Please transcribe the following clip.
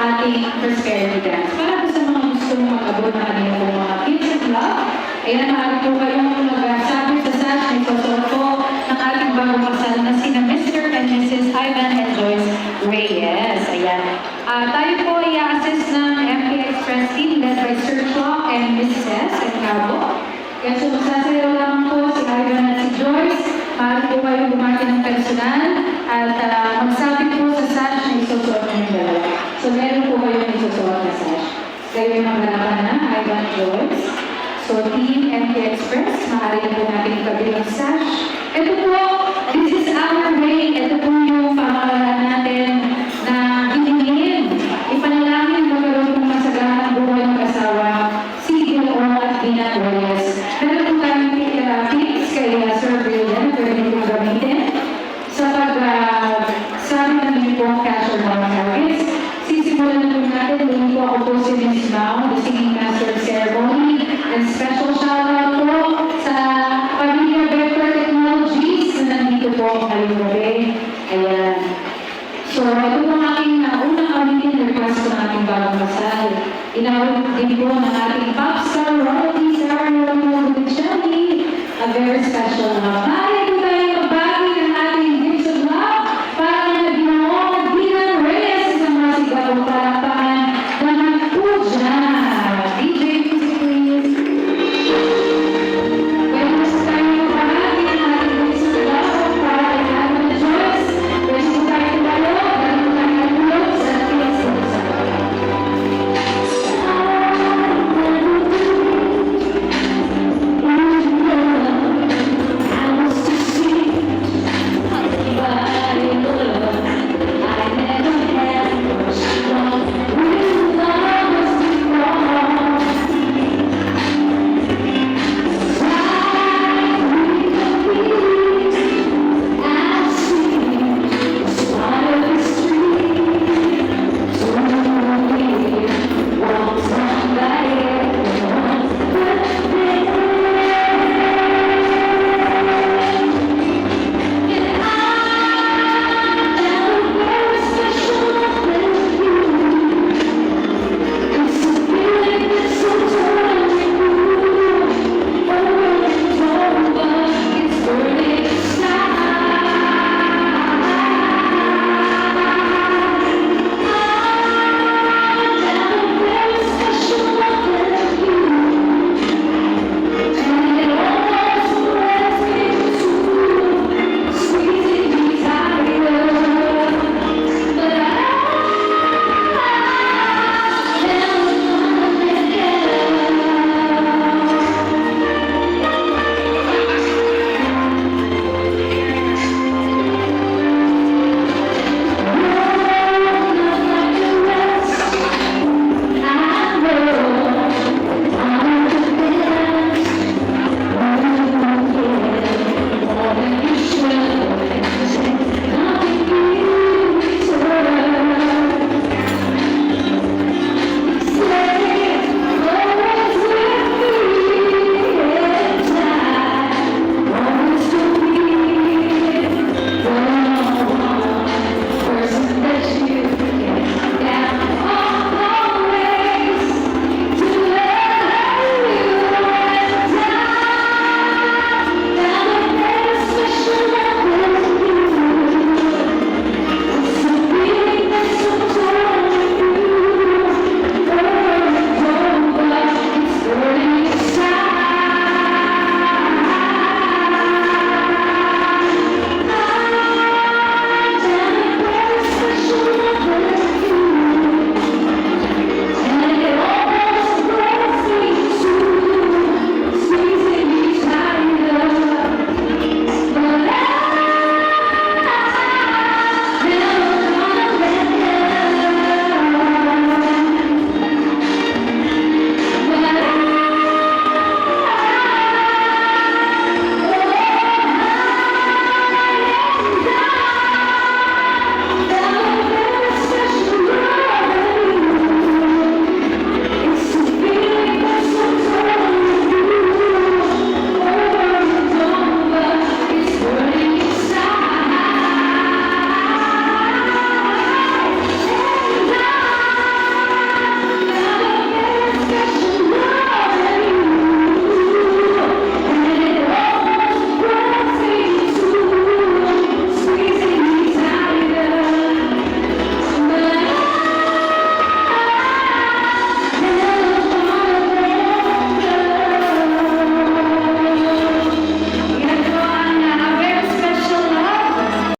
ating prosperity dance. Para po sa mga gustong mag-abot na kanina po mga kids at love, ayan, maaari po kayong mag-sabi sa sash na ipasok po ng ating bagong kasal na sina Mr. and Mrs. Ivan and Joyce Reyes. Ayan. Tayo po ay i-assist ng MK Express team led by Sir Chua and Mrs. and Cabo. Kaya so magsasayaw lang po si Ivan at si Joyce. Maaari po kayo bumati ng personal at magsabi po sa sash na isusuot ng dalawa. So meron po kayo na isusuot na sash. Kayo yung magharapan na, Ivan and Joyce. So Team MK Express, maaari na po natin kabilang sash. Ito po, this is our way. Ito po yung pamahalaan natin na hiningin. Ipanalangin magkaroon ng masaganang buhay ng asawa, si Gulong at Dina Reyes. Meron po tayong tips kay Sir Brilliant, pwede po gamitin. Sa sabi namin po ang cash or mga targets, sisimulan po natin, doon po ako po si Ms. Mao, the singing master of ceremony, and special shoutout po sa Pamilya Vector Technologies na nandito po ngayong gabi. Ayan. So, ito po ang aking unang awitin request ko ng ating bagong kasal. Inawag din po ng